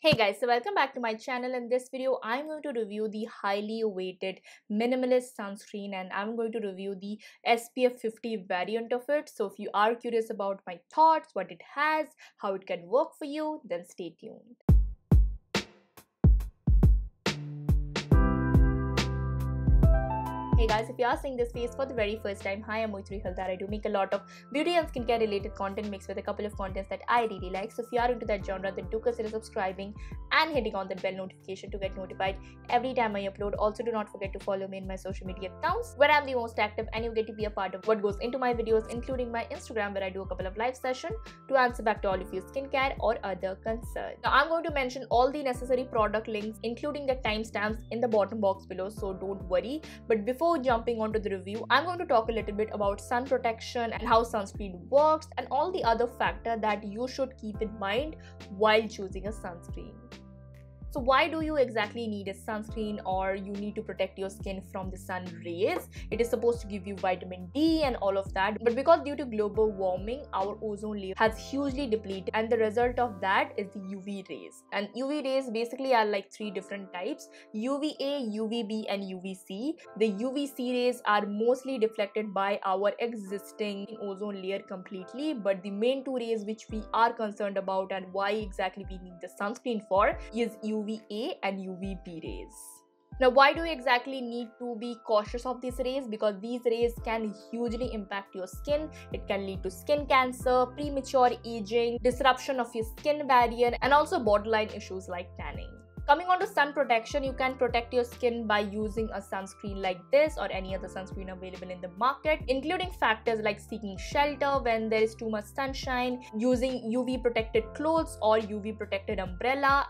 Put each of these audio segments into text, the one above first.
Hey guys, so welcome back to my channel. In this video, I'm going to review the highly weighted minimalist sunscreen and I'm going to review the SPF 50 variant of it. So if you are curious about my thoughts, what it has, how it can work for you, then stay tuned. Hey guys, if you are seeing this face for the very first time, hi, I'm Maitrayee Halder. I do make a lot of beauty and skincare related content mixed with a couple of contents that I really like. So if you are into that genre, then do consider subscribing and hitting on that bell notification to get notified every time I upload. Also, do not forget to follow me in my social media accounts where I'm the most active and you get to be a part of what goes into my videos, including my Instagram where I do a couple of live sessions to answer back to all of your skincare or other concerns. Now, I'm going to mention all the necessary product links, including the timestamps in the bottom box below, so don't worry. But before jumping onto the review, I'm going to talk a little bit about sun protection and how sunscreen works and all the other factors that you should keep in mind while choosing a sunscreen. So why do you exactly need a sunscreen or you need to protect your skin from the sun rays? It is supposed to give you vitamin D and all of that, but because due to global warming, our ozone layer has hugely depleted and the result of that is the UV rays. And UV rays basically are like three different types: UVA, UVB and UVC. The UVC rays are mostly deflected by our existing ozone layer completely, but the main two rays which we are concerned about and why exactly we need the sunscreen for is UVA and UVB rays. Now, why do you exactly need to be cautious of these rays? Because these rays can hugely impact your skin. It can lead to skin cancer, premature aging, disruption of your skin barrier, and also borderline issues like tanning. Coming on to sun protection, you can protect your skin by using a sunscreen like this or any other sunscreen available in the market, including factors like seeking shelter when there is too much sunshine, using UV protected clothes or UV protected umbrella.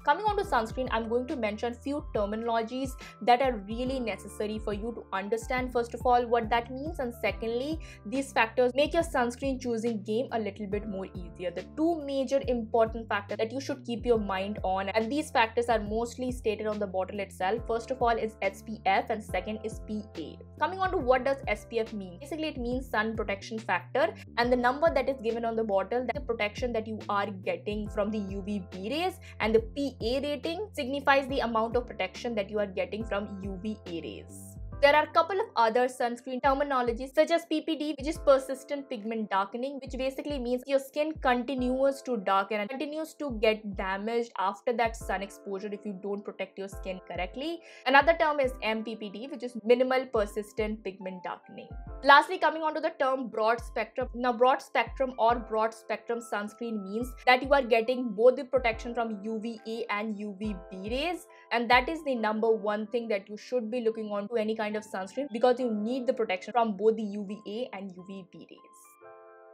Coming on to sunscreen, I'm going to mention few terminologies that are really necessary for you to understand. First of all, what that means, and secondly, these factors make your sunscreen choosing game a little bit more easier. The two major important factors that you should keep your mind on, and these factors are mostly stated on the bottle itself. First of all is SPF and second is PA. Coming on to what does SPF mean? Basically, it means sun protection factor, and the number that is given on the bottle, that's the protection that you are getting from the UVB rays, and the PA rating signifies the amount of protection that you are getting from UVA rays. There are a couple of other sunscreen terminologies such as PPD, which is persistent pigment darkening, which basically means your skin continues to darken and continues to get damaged after that sun exposure if you don't protect your skin correctly. Another term is MPPD, which is minimal persistent pigment darkening. Lastly, coming on to the term broad spectrum. Now, broad spectrum or broad spectrum sunscreen means that you are getting both the protection from UVA and UVB rays, and that is the number one thing that you should be looking on to any kind of sunscreen, because you need the protection from both the UVA and UVB rays.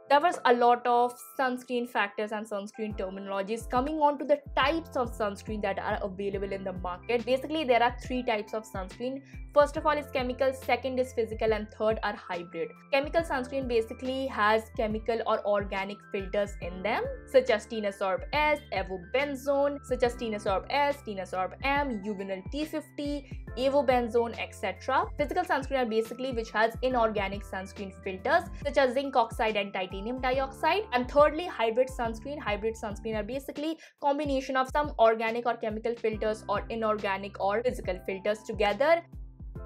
There was a lot of sunscreen factors and sunscreen terminologies. Coming on to the types of sunscreen that are available in the market. Basically, there are three types of sunscreen. First of all is chemical, second is physical, and third are hybrid. Chemical sunscreen basically has chemical or organic filters in them, such as Tinasorb S, Avobenzone, such as Tinasorb S, Tinasorb M, Uvinol T50, Avobenzone, etc. Physical sunscreen are basically which has inorganic sunscreen filters such as zinc oxide and titanium dioxide. And thirdly, hybrid sunscreen. Hybrid sunscreen are basically combination of some organic or chemical filters or inorganic or physical filters together.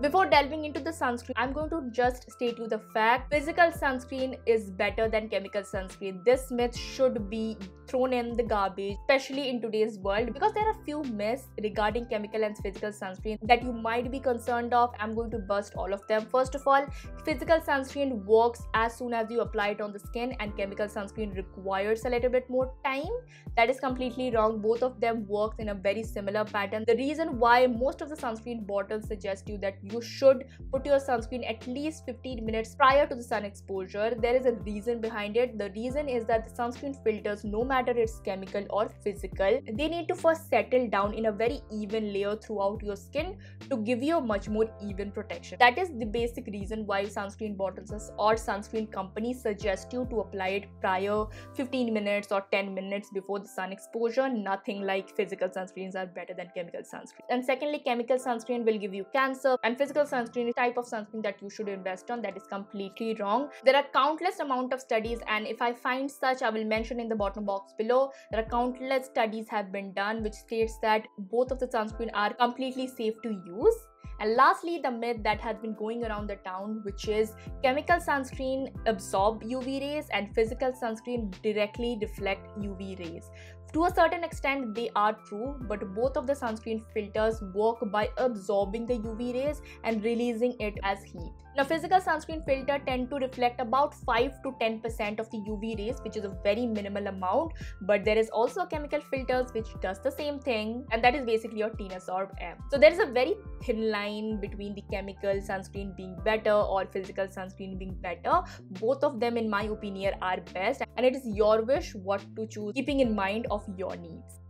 Before delving into the sunscreen, I'm going to just state you the fact: physical sunscreen is better than chemical sunscreen. This myth should be thrown in the garbage, especially in today's world, because there are few myths regarding chemical and physical sunscreen that you might be concerned of. I'm going to bust all of them. First of all, physical sunscreen works as soon as you apply it on the skin, and chemical sunscreen requires a little bit more time. That is completely wrong. Both of them work in a very similar pattern. The reason why most of the sunscreen bottles suggest you that you should put your sunscreen at least 15 minutes prior to the sun exposure, there is a reason behind it. The reason is that the sunscreen filters, no matter it's chemical or physical, they need to first settle down in a very even layer throughout your skin to give you a much more even protection. That is the basic reason why sunscreen bottles or sunscreen companies suggest you to apply it prior 15 minutes or 10 minutes before the sun exposure. Nothing like physical sunscreens are better than chemical sunscreen. And secondly, chemical sunscreen will give you cancer and physical sunscreen is type of sunscreen that you should invest on. That is completely wrong. There are countless amount of studies, and if I find such, I will mention in the bottom box below. There are countless studies have been done which states that both of the sunscreen are completely safe to use. And lastly, the myth that has been going around the town, which is chemical sunscreen absorb UV rays and physical sunscreen directly reflect UV rays. To a certain extent, they are true, but both of the sunscreen filters work by absorbing the UV rays and releasing it as heat. Now, physical sunscreen filter tend to reflect about 5 to 10% of the UV rays, which is a very minimal amount, but there is also chemical filters which does the same thing, and that is basically your Tinasorb M. So there is a very thin line between the chemical sunscreen being better or physical sunscreen being better. Both of them, in my opinion, are best, and it is your wish what to choose, keeping in mind of your needs.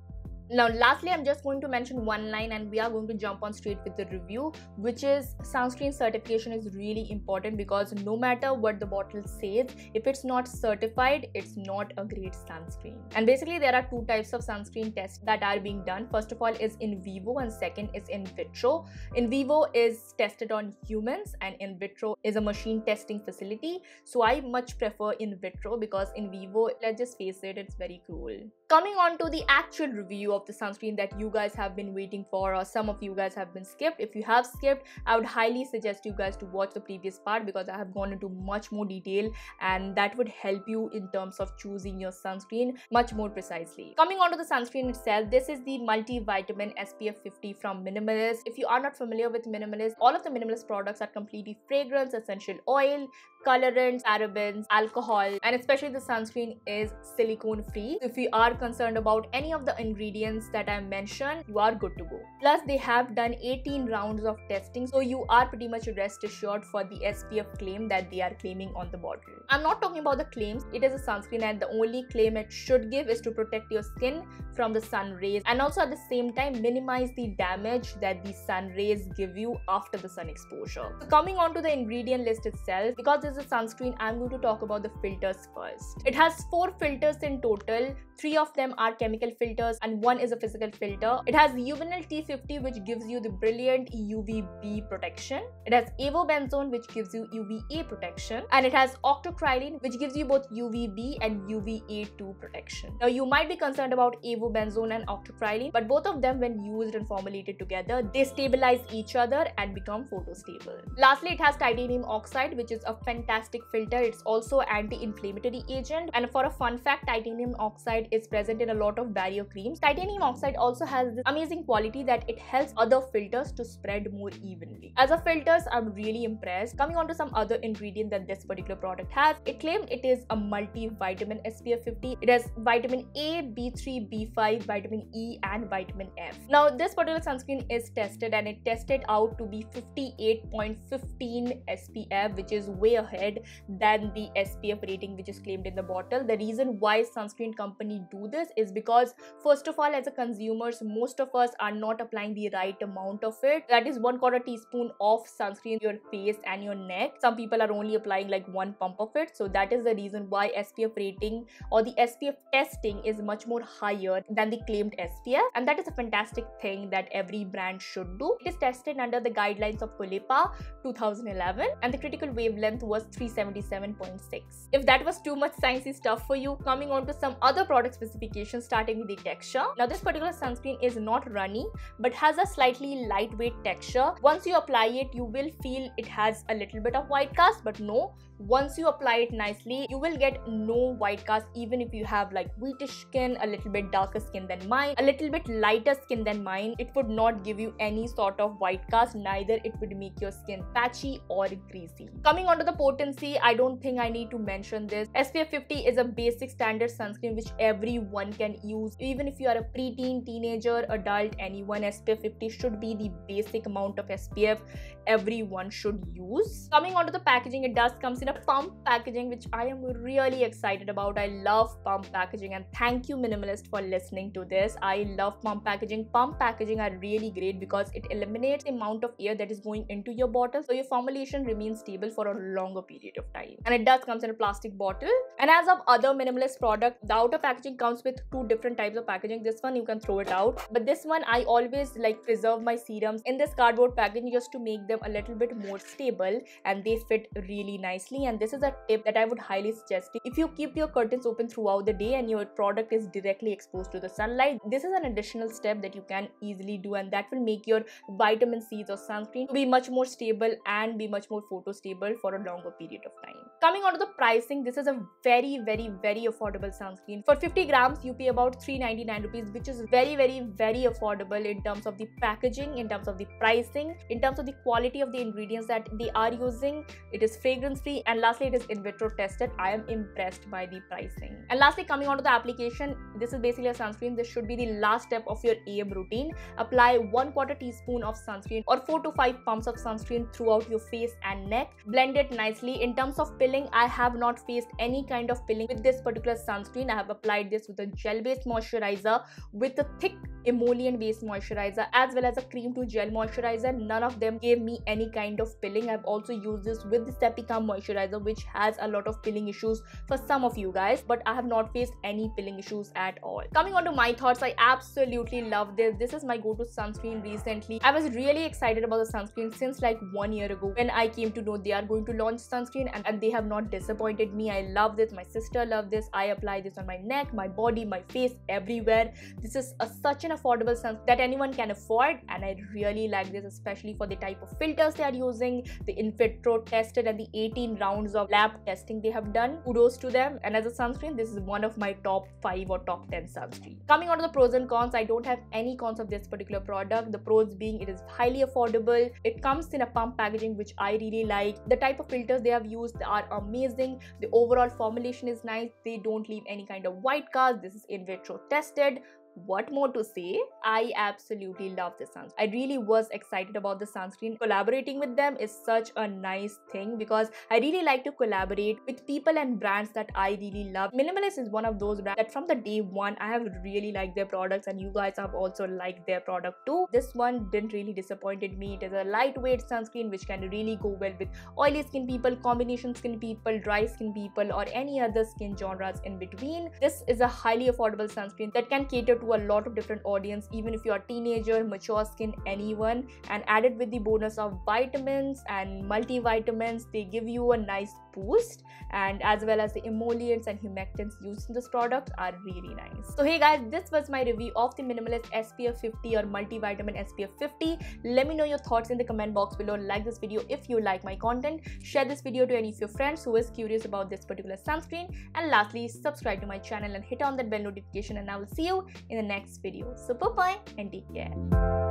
Now, lastly, I'm just going to mention one line and we are going to jump on straight with the review, which is sunscreen certification is really important, because no matter what the bottle says, if it's not certified, it's not a great sunscreen. And basically, there are two types of sunscreen tests that are being done. First of all is in vivo and second is in vitro. In vivo is tested on humans and in vitro is a machine testing facility. So I much prefer in vitro, because in vivo, let's just face it, it's very cruel. Coming on to the actual review of the sunscreen that you guys have been waiting for, or some of you guys have been skipped. If you have skipped, I would highly suggest you guys to watch the previous part, because I have gone into much more detail and that would help you in terms of choosing your sunscreen much more precisely. Coming on to the sunscreen itself, this is the multivitamin SPF 50 from Minimalist. If you are not familiar with Minimalist, all of the Minimalist products are completely fragrance, essential oil, colorants, parabens, alcohol, and especially the sunscreen is silicone free. So if you are concerned about any of the ingredients that I mentioned, you are good to go. Plus, they have done 18 rounds of testing, so you are pretty much rest assured for the SPF claim that they are claiming on the bottle. I'm not talking about the claims. It is a sunscreen and the only claim it should give is to protect your skin from the sun rays, and also at the same time minimize the damage that the sun rays give you after the sun exposure. So coming on to the ingredient list itself, because this is a sunscreen, I'm going to talk about the filters first. It has 4 filters in total. 3 of them are chemical filters and 1 is a physical filter. It has Juvenile T50, which gives you the brilliant UVB protection. It has avobenzone, which gives you UVA protection, and it has octocrylene, which gives you both UVB and UVA2 protection. Now, you might be concerned about avobenzone and octocrylene, but both of them, when used and formulated together, they stabilize each other and become photostable. Lastly, it has titanium oxide, which is a fantastic filter. It's also anti-inflammatory agent, and for a fun fact, titanium oxide is present in a lot of barrier creams. Titanium oxide also has this amazing quality that it helps other filters to spread more evenly. As a filters, I'm really impressed. Coming on to some other ingredient that this particular product has, it claimed it is a multivitamin SPF 50. It has vitamin A, B3, B5, vitamin E, and vitamin F. Now, this particular sunscreen is tested and it tested out to be 58.15 SPF, which is way ahead than the SPF rating which is claimed in the bottle. The reason why sunscreen company do this is because, first of all, as a consumers, most of us are not applying the right amount of it. That is 1/4 teaspoon of sunscreen your face and your neck. Some people are only applying like 1 pump of it. So that is the reason why SPF rating or the SPF testing is much more higher than the claimed SPF, and that is a fantastic thing that every brand should do. It is tested under the guidelines of Philippa 2011 and the critical wavelength was 377.6. If that was too much sciencey stuff for you, coming on to some other product specifications, starting with the texture. Now, this particular sunscreen is not runny but has a slightly lightweight texture. Once you apply it, you will feel it has a little bit of white cast, but no, once you apply it nicely, you will get no white cast, even if you have like wheatish skin, a little bit darker skin than mine, a little bit lighter skin than mine. It would not give you any sort of white cast, neither it would make your skin patchy or greasy. Coming on to the potency, I don't think I need to mention this. SPF 50 is a basic standard sunscreen which everyone can use. Even if you are a preteen, teenager, adult, anyone, SPF 50 should be the basic amount of SPF everyone should use. Coming on to the packaging, it does comes in a a pump packaging which I am really excited about. I love pump packaging, and thank you Minimalist for listening to this. I love pump packaging. Pump packaging are really great because it eliminates the amount of air that is going into your bottle, so your formulation remains stable for a longer period of time. And it does comes in a plastic bottle. And as of other Minimalist product, the outer packaging comes with two different types of packaging. This one you can throw it out, but this one I always like preserve my serums in this cardboard packaging just to make them a little bit more stable, and they fit really nicely. And this is a tip that I would highly suggest. If you keep your curtains open throughout the day and your product is directly exposed to the sunlight, this is an additional step that you can easily do, and that will make your vitamin C's or sunscreen to be much more stable and be much more photo stable for a longer period of time. Coming on to the pricing, this is a very affordable sunscreen. For 50 grams you pay about 399 rupees, which is very affordable in terms of the packaging, in terms of the pricing, in terms of the quality of the ingredients that they are using. It is fragrance free, and lastly it is in vitro tested. I am impressed by the pricing. And lastly, coming on to the application, this is basically a sunscreen. This should be the last step of your AM routine. Apply 1/4 teaspoon of sunscreen or 4 to 5 pumps of sunscreen throughout your face and neck. Blend it nicely. In terms of pilling, I have not faced any kind of pilling with this particular sunscreen. I have applied this with a gel based moisturizer, with a thick emollient based moisturizer, as well as a cream to gel moisturizer. None of them gave me any kind of pilling. I've also used this with the Sepicam moisturizer, which has a lot of pilling issues for some of you guys, but I have not faced any pilling issues at all. Coming on to my thoughts, I absolutely love this. This is my go-to sunscreen recently. I was really excited about the sunscreen since like 1 year ago when I came to know they are going to launch sunscreen, and they have not disappointed me. I love this. My sister loved this. I apply this on my neck, my body, my face, everywhere. This is such an affordable sunscreen that anyone can afford, and I really like this, especially for the type of filters they are using, the in vitro tested, and the 18 rounds of lab testing they have done. Kudos to them. And as a sunscreen, this is one of my top 5 or top 10 sunscreen. Coming on to the pros and cons, I don't have any cons of this particular product. The pros being it is highly affordable. It comes in a pump packaging, which I really like. The type of filters they have used are amazing. The overall formulation is nice. They don't leave any kind of white cast. This is in vitro tested. What more to say? I absolutely love this sunscreen. I really was excited about the sunscreen. Collaborating with them is such a nice thing because I really like to collaborate with people and brands that I really love. Minimalist is one of those brands that from the day one I have really liked their products, and you guys have also liked their product too. This one didn't really disappointed me. It is a lightweight sunscreen which can really go well with oily skin people, combination skin people, dry skin people, or any other skin genres in between. This is a highly affordable sunscreen that can cater to a lot of different audience, even if you are teenager, mature skin, anyone. And added with the bonus of vitamins and multivitamins, they give you a nice boost, and as well as the emollients and humectants used in this product are really nice. So hey guys, this was my review of the Minimalist SPF 50 or multivitamin SPF 50. Let me know your thoughts in the comment box below. Like this video if you like my content, share this video to any of your friends who is curious about this particular sunscreen, and lastly subscribe to my channel and hit on that bell notification, and I will see you in the next video. So bye bye and take care.